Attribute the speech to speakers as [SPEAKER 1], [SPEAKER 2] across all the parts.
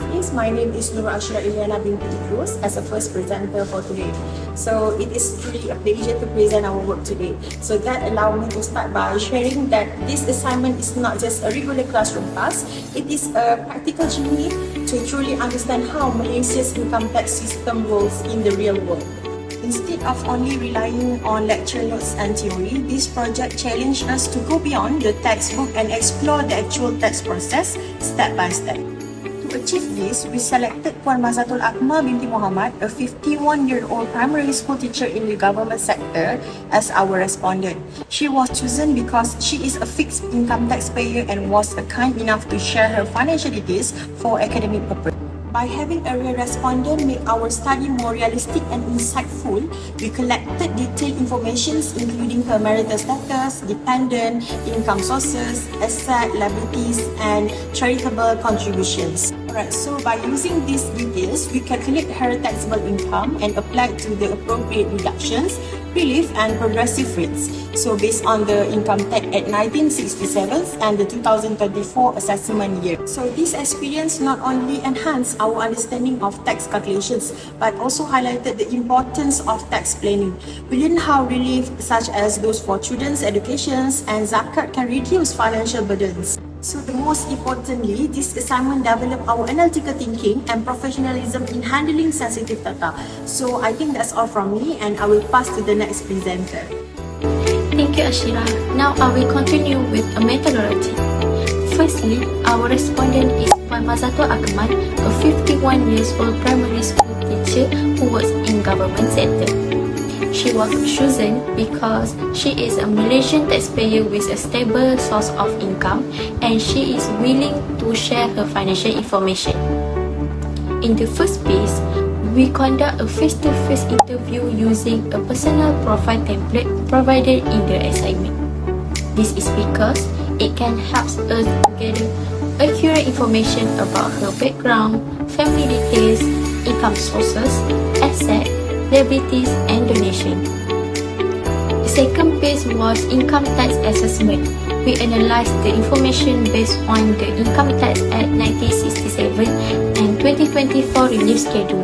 [SPEAKER 1] BALQIS. My name is NURUL ILYANA binti IDRUS as a first presenter for today. So it is truly a pleasure to present our work today. So that allowed me to start by sharing that this assignment is not just a regular classroom task, it is a practical journey to truly understand how Malaysia's income tax system works in the real world. Instead of only relying on lecture notes and theory, this project challenged us to go beyond the textbook and explore the actual tax process step by step. To achieve this, we selected Puan Mazatul Akmal binti Mohamad, a 51-year-old primary school teacher in the government sector, as our respondent. She was chosen because she is a fixed income taxpayer and was kind enough to share her financial details for academic purposes. By having a real respondent make our study more realistic and insightful, we collected detailed information including her marital status, dependent, income sources, asset, liabilities, and charitable contributions. Alright, so by using these details, we calculate her taxable income and apply it to the appropriate deductions, relief, and progressive rates. So based on the income tax at 1967 and the 2024 assessment year. So this experience not only enhanced our understanding of tax calculations, but also highlighted the importance of tax planning. We learned how relief such as those for children's educations and zakat can reduce financial burdens. So the most importantly, this assignment developed our analytical thinking and professionalism in handling sensitive data. So I think that's all from me, and I will pass to the next presenter.
[SPEAKER 2] Thank you, Aisyah. Now I will continue with a methodology. Firstly, our respondent is Puan Mazatul Akmal, a 51-year-old primary school teacher who works in government sector. She was chosen because she is a Malaysian taxpayer with a stable source of income and she is willing to share her financial information. In the first phase, we conduct a face-to-face interview using a personal profile template provided in the assignment. This is because it can help us to gather accurate information about her background, family details, income sources, assets, liabilities, and donation. The second phase was income tax assessment. We analysed the information based on the income tax at 1967 and 2024 relief schedule.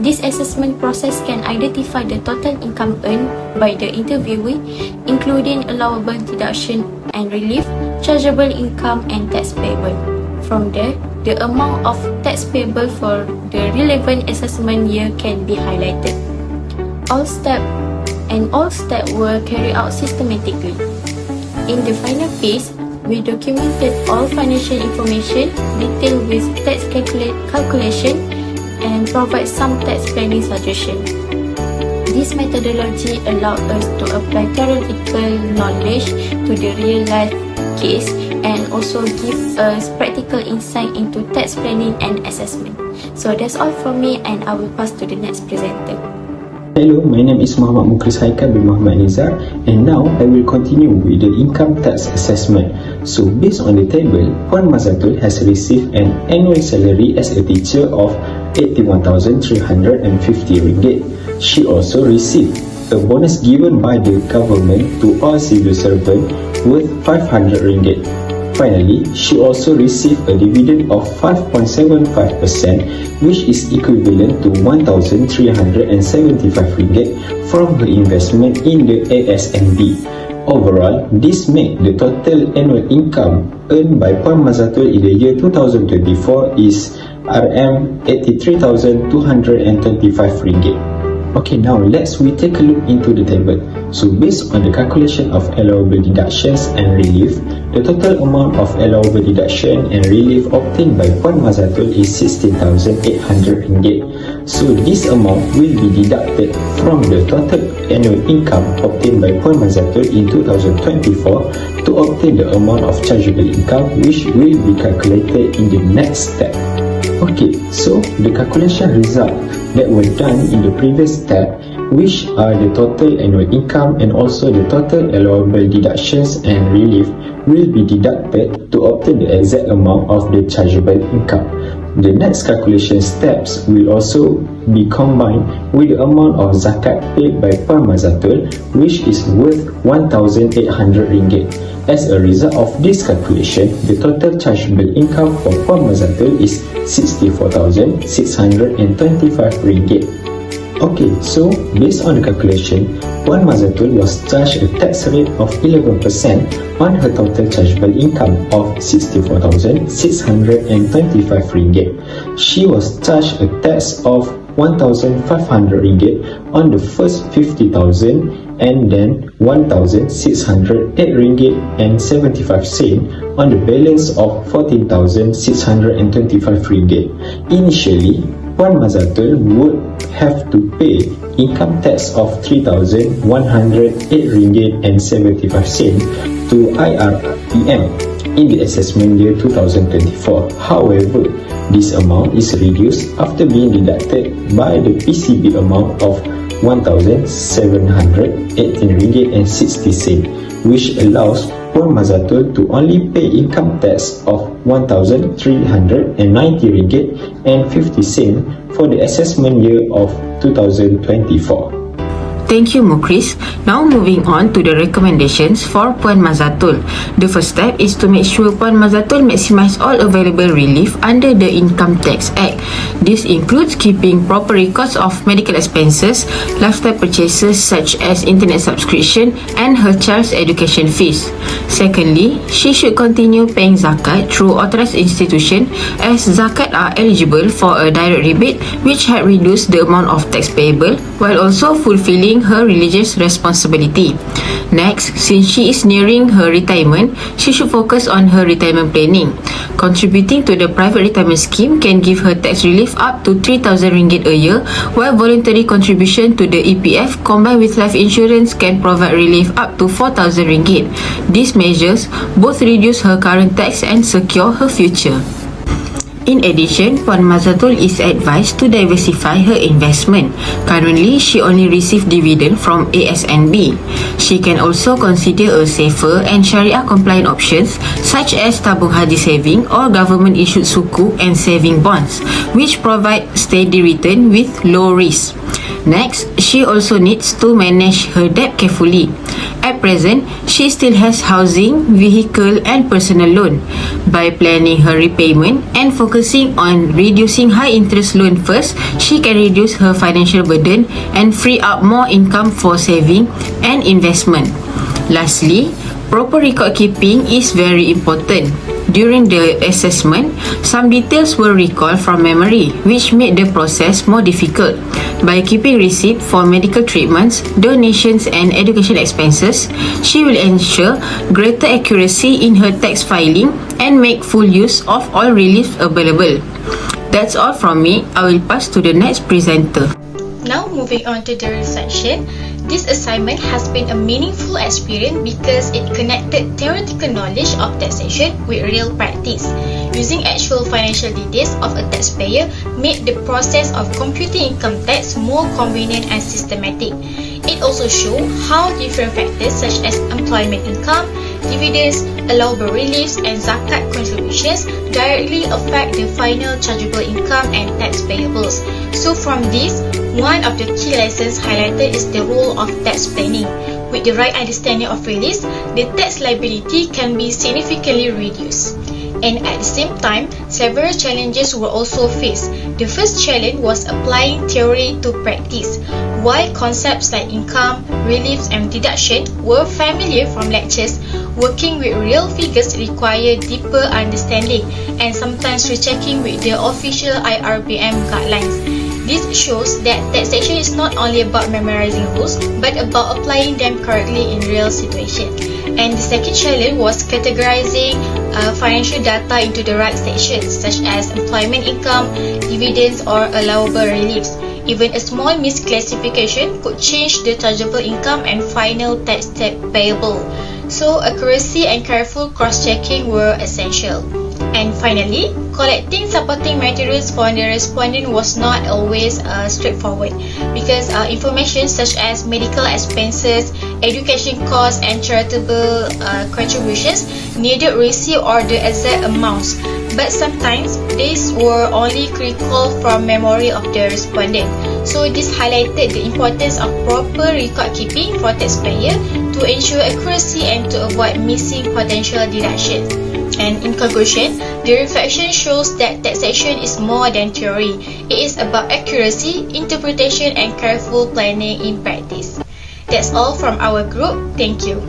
[SPEAKER 2] This assessment process can identify the total income earned by the interviewee, including allowable deduction and relief, chargeable income, and tax payable. From there, the amount of tax payable for the relevant assessment year can be highlighted. All steps were carried out systematically. In the final phase, we documented all financial information detailed with tax calculation and provide some tax planning suggestions. This methodology allowed us to apply theoretical knowledge to the real-life case and also give us practical insight into tax planning and assessment. So that's all from me, and I will pass to the next presenter.
[SPEAKER 3] Hello, my name is MUQRIZ HAIQAL bin NIZAR, and now I will continue with the income tax assessment. So based on the table, Puan Mazatul has received an annual salary as a teacher of 81,350 ringgit. She also received a bonus given by the government to all civil servants worth 500 ringgit. Finally, she also received a dividend of 5.75%, which is equivalent to 1,375 ringgit from her investment in the ASNB. Overall, this makes the total annual income earned by Puan Mazatul in the year 2024 is RM83,225 ringgit. Okay, now let's take a look into the table. So based on the calculation of allowable deductions and relief, the total amount of allowable deduction and relief obtained by Puan Mazatul is 16,800 ringgit. So this amount will be deducted from the total annual income obtained by Puan Mazatul in 2024 to obtain the amount of chargeable income, which will be calculated in the next step. Okay, so the calculation result that were done in the previous step, which are the total annual income and also the total allowable deductions and relief, will be deducted to obtain the exact amount of the chargeable income. The next calculation steps will also be combined with the amount of zakat paid by Puan Mazatul, which is worth RM1,800. As a result of this calculation, the total chargeable income for Puan Mazatul is RM64,625. Okay, so based on the calculation, Puan Mazatul was charged a tax rate of 11% on her total chargeable income of RM64,625. She was charged a tax of RM1,500 on the first 50,000 and then RM1,608.75 on the balance of RM14,625. Initially, Puan Mazatul would have to pay income tax of RM3,108.75 to IRPM in the assessment year 2024. However, this amount is reduced after being deducted by the PCB amount of RM1,718.60, which allows Puan Mazatul to only pay income tax of RM1,390.50 for the assessment year of 2024.
[SPEAKER 4] Thank you, MUQRIZ. Now moving on to the recommendations for Puan Mazatul. The first step is to make sure Puan Mazatul maximize all available relief under the Income Tax Act. This includes keeping proper records of medical expenses, lifestyle purchases such as internet subscription, and her child's education fees. Secondly, she should continue paying zakat through authorized institution, as zakat are eligible for a direct rebate which had reduced the amount of tax payable while also fulfilling her religious responsibility. Next, since she is nearing her retirement, she should focus on her retirement planning. Contributing to the private retirement scheme can give her tax relief up to RM3,000 a year, while voluntary contribution to the EPF combined with life insurance can provide relief up to RM4,000. These measures both reduce her current tax and secure her future. In addition, Puan Mazatul is advised to diversify her investment. Currently, she only receives dividend from ASNB. She can also consider a safer and Sharia-compliant options such as tabung haji saving or government-issued sukuk and saving bonds, which provide steady return with low risk. Next, she also needs to manage her debt carefully. At present, she still has housing, vehicle and personal loan. By planning her repayment and focusing on reducing high interest loan first, she can reduce her financial burden and free up more income for saving and investment. Lastly, proper record keeping is very important. During the assessment, some details were recalled from memory, which made the process more difficult. By keeping receipt for medical treatments, donations and education expenses, she will ensure greater accuracy in her tax filing and make full use of all reliefs available. That's all from me. I will pass to the next presenter.
[SPEAKER 2] Now moving on to the reflection. This assignment has been a meaningful experience because it connected theoretical knowledge of taxation with real practice. Using actual financial details of a taxpayer made the process of computing income tax more convenient and systematic. It also showed how different factors such as employment income, dividends, allowable reliefs and zakat contributions directly affect the final chargeable income and tax payables. So from this, one of the key lessons highlighted is the role of tax planning. With the right understanding of reliefs, the tax liability can be significantly reduced. And at the same time, several challenges were also faced. The first challenge was applying theory to practice. While concepts like income, reliefs and deduction were familiar from lectures, working with real figures required deeper understanding and sometimes rechecking with the official IRPM guidelines. This shows that taxation is not only about memorizing rules, but about applying them correctly in real situations. And the second challenge was categorizing financial data into the right sections, such as employment income, dividends or allowable reliefs. Even a small misclassification could change the chargeable income and final tax payable. So accuracy and careful cross-checking were essential. And finally, collecting supporting materials for the respondent was not always straightforward because information such as medical expenses, education costs and charitable contributions needed receipt or the exact amounts.
[SPEAKER 5] but sometimes these were only recalled from memory of the respondent. So this highlighted the importance of proper record keeping for taxpayer to ensure accuracy and to avoid missing potential deductions. And in conclusion, the reflection shows that taxation is more than theory. It is about accuracy, interpretation, and careful planning in practice. That's all from our group. Thank you.